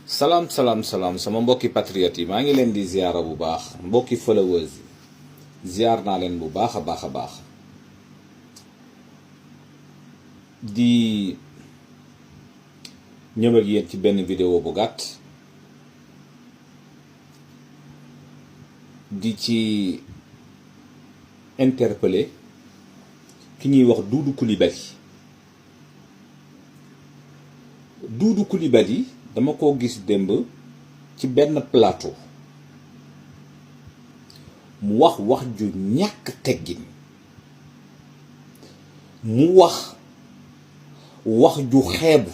salaam salaam salaam sama mbokki patriotes yi maa ngi leen di ziara bu baax mbokki followers yi ziar naa leen bu baax a baax a baax di ñëw ak yéen ci benn vidéo bu gàtt di ci interpeller ki ñuy wax Doudou Coulibaly dama ko gis démb ci benn plateau mu wax ju ñàkk teggin mu wax ju xeebu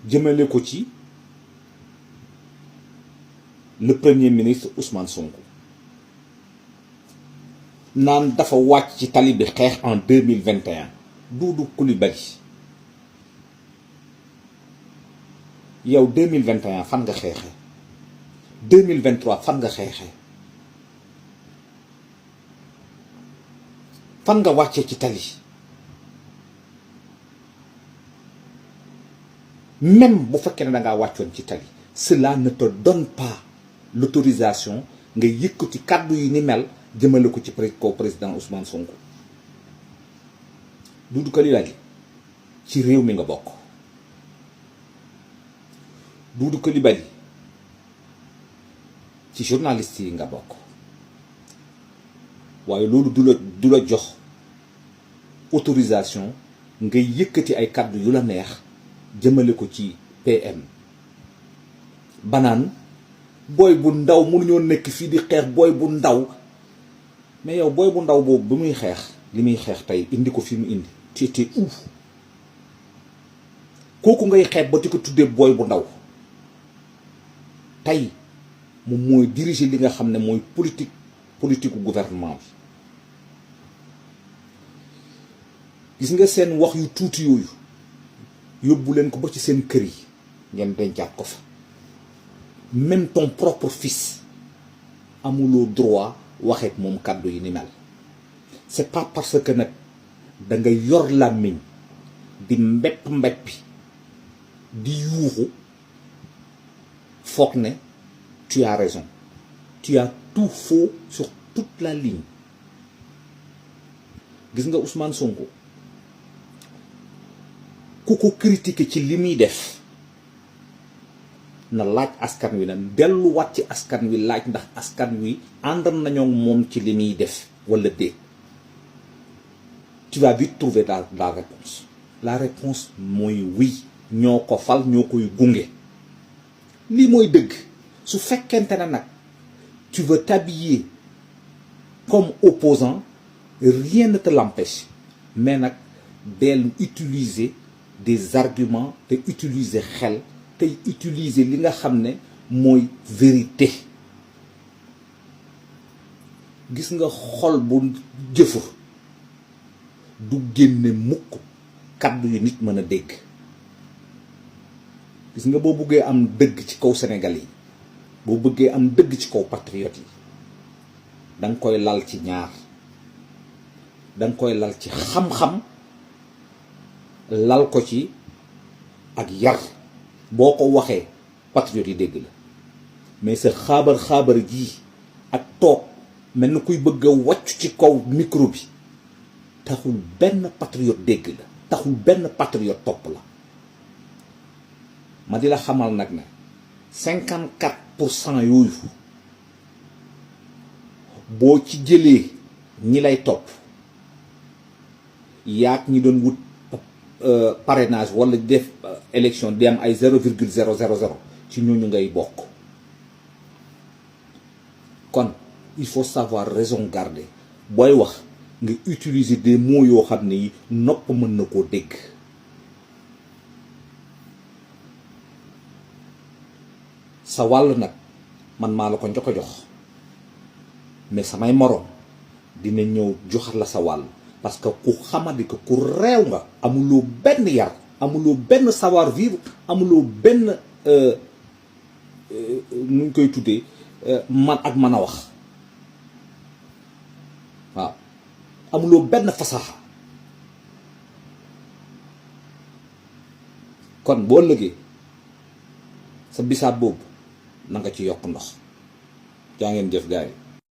jëmale ko ci le premier ministre Ousmane Sonko naan dafa wàcc ci tali bi xeex en 2021 Doudou Coulibaly yow 2021 fan nga xeexee 2023 fan nga xeexee fan nga wàccee ci tali même bu fekkee ne dangaa wàccoon ci tali cela ne te donne pas l'autorisation nga yëkkati kàddu yi ni mel jëmale ko ci président Ousmane Sonko. Doudou Coulibaly ci réew mi nga bokk. Doudou Coulibaly ci journaliste yi nga bokk waaye loolu du la jox autorisation ngay yëkkati ay kàddu yu la neex jëmale ko ci PM banaan booy bu ndaw mënuñoo nekk fii di xeex booy bu ndaw mais yow booy bu ndaw boobu bi muy xeex li muy xeex tey indi ko fi mu indi tu étais où kooku ngay xeex ba di ko tuddee booy bu ndaw tey moom mooy diriger li nga xam ne mooy politique gouvernement bi gis nga seen wax yu tuuti yooyu yóbbu leen ko ba ci seen kër yi ngeen dencaat ko fa même ton propre fils amuloo droit waxeek moom kàddu yi ni mel c'est pas parce que nag da nga yor làmmiñ di mbeppi di yuuxu foog ne tu as raison tu as tout faux sur toute la ligne gis nga Ousmane Sonko ku ko critiquer ci li muy def na laaj askan wi na delluwaat ci askan wi laaj ndax askan wi ànd nañoo moom ci li muy def wala déet tu vas vite trouver la réponse la réponse mooy oui ñoo ko fal ñoo koy gunge lii mooy dëgg su fekkente ne nag tu veux t'habiller comme opposant rien ne te l'empêche mais nag del utiliser des arguments te utiliser xel te utiliser li nga xam ne mooy vérité gis nga xol bu jëfu du génne mukk kàddu yu nit mën a dégg gis nga boo bëggee am dëgg ci kaw Sénégal yi boo bëggee am dëgg ci kaw patriote yi danga koy lal ci ñaar danga koy lal ci xam-xam lal ko ci ak yar boo ko waxee patriote yi dégg la mais sa xaabar gii ak toog mel na kuy bëgg a wàcc ci kaw micro bi taxul benn patriote dégg la taxul benn patriote topp la ma di la xamal nag ne 54% yooyu boo ci jëlee ñi lay topp yaag ñi doon wut parrainage wala def élection di am ay 0,000 ci ñooñu ngay bokk kon il faut savoir raison garder booy wax nga utiliser des mots yoo xam ne yi nopp mën na koo dégg sa wàll nag man maa la ko njëkk a jox mais samay moroom dina ñëw jox la sa wàll parce que ku xamadi ko ku réew nga amuloo benn yar amuloo benn savoir vivre amuloo benn nu ñu koy tuddee man ak mën a wax waaw amuloo benn fasaxa kon boo lëgee sa bisaab boobu na nga ci yokk ndox. jaa ngeen jëf gaay yi